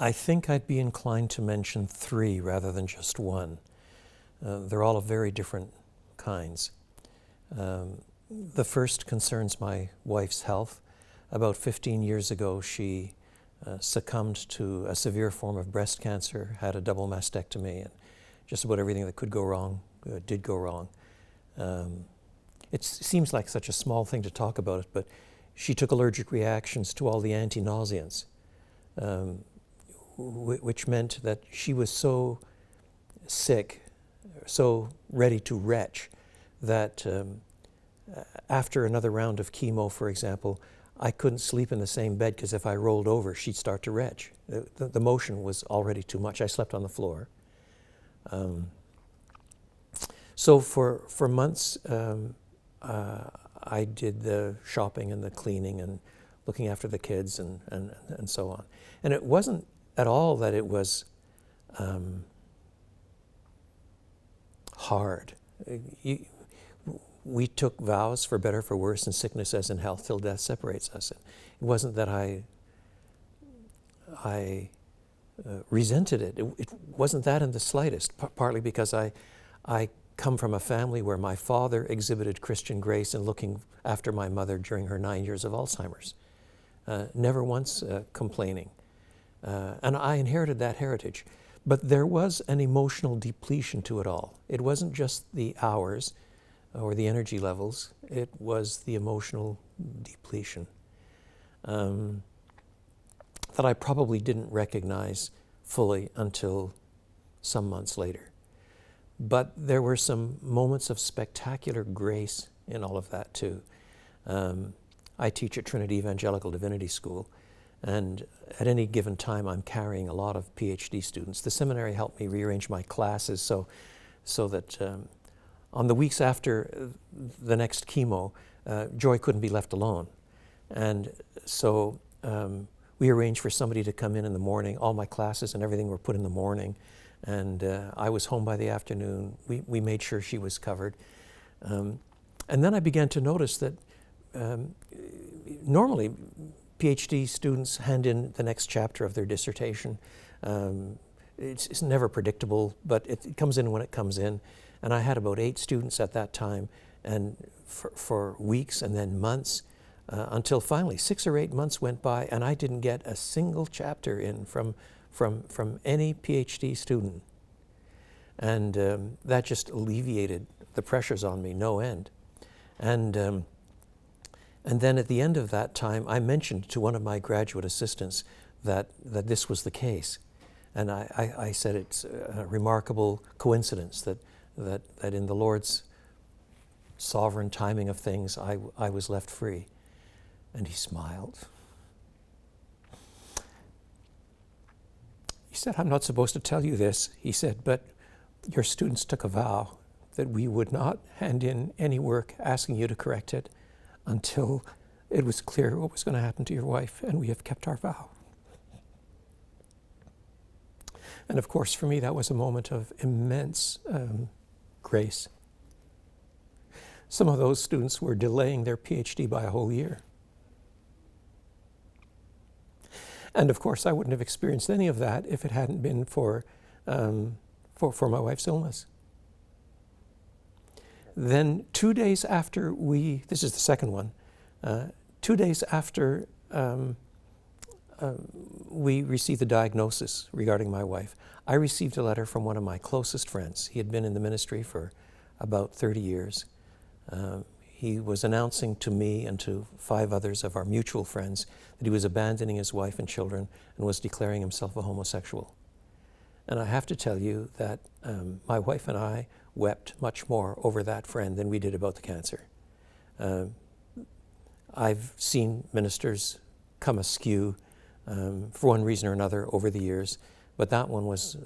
I think I'd be inclined to mention three rather than just one. They're all of very different kinds. The first concerns my wife's health. About 15 years ago, she succumbed to a severe form of breast cancer, had a double mastectomy, and just about everything that could go wrong did go wrong. It seems like such a small thing to talk about it, but she took allergic reactions to all the anti-nauseants, which meant that she was so sick, so ready to retch, that after another round of chemo, for example, I couldn't sleep in the same bed because if I rolled over, she'd start to retch. The motion was already too much. I slept on the floor. So for months, I did the shopping and the cleaning and looking after the kids and so on. And it wasn't at all that it was hard. We took vows for better, for worse, in sickness as in health, till death separates us. It wasn't that I resented it. It wasn't that in the slightest, partly because I come from a family where my father exhibited Christian grace in looking after my mother during her 9 years of Alzheimer's, never once complaining. And I inherited that heritage. But there was an emotional depletion to it all. It wasn't just the hours or the energy levels, it was the emotional depletion that I probably didn't recognize fully until some months later. But there were some moments of spectacular grace in all of that too. I teach at Trinity Evangelical Divinity School, and at any given time I'm carrying a lot of PhD students. The seminary helped me rearrange my classes so that on the weeks after the next chemo, Joy couldn't be left alone. And so we arranged for somebody to come in the morning. All my classes and everything were put in the morning. And I was home by the afternoon. We made sure she was covered. And then I began to notice that normally PhD students hand in the next chapter of their dissertation. It's never predictable, but it comes in when it comes in. And I had about 8 students at that time, and for weeks and then months, until finally 6 or 8 months went by, and I didn't get a single chapter in from any PhD student. And that just alleviated the pressures on me, no end. And then at the end of that time, I mentioned to one of my graduate assistants that this was the case. And I said it's a remarkable coincidence that in the Lord's sovereign timing of things, I was left free. And he smiled. He said, "I'm not supposed to tell you this," he said, "but your students took a vow that we would not hand in any work asking you to correct it until it was clear what was going to happen to your wife, and we have kept our vow." And of course, for me, that was a moment of immense grace. Some of those students were delaying their PhD by a whole year. And of course, I wouldn't have experienced any of that if it hadn't been for my wife's illness. Then 2 days after this is the second one, 2 days after we received the diagnosis regarding my wife, I received a letter from one of my closest friends. He had been in the ministry for about 30 years. He was announcing to me and to 5 others of our mutual friends that he was abandoning his wife and children and was declaring himself a homosexual. And I have to tell you that my wife and I wept much more over that friend than we did about the cancer. I've seen ministers come askew for one reason or another over the years, but that one was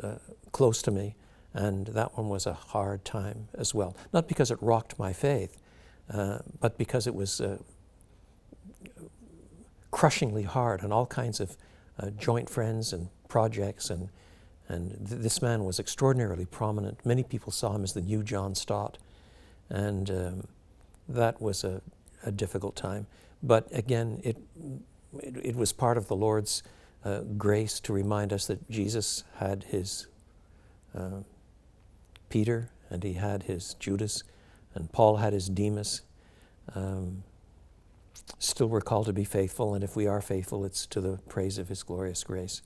close to me, and that one was a hard time as well. Not because it rocked my faith, but because it was crushingly hard on all kinds of joint friends and projects, and this man was extraordinarily prominent. Many people saw him as the new John Stott, and that was a difficult time. But again, it was part of the Lord's grace to remind us that Jesus had his Peter, and he had his Judas, and Paul had his Demas. Still we're called to be faithful, and if we are faithful, it's to the praise of his glorious grace.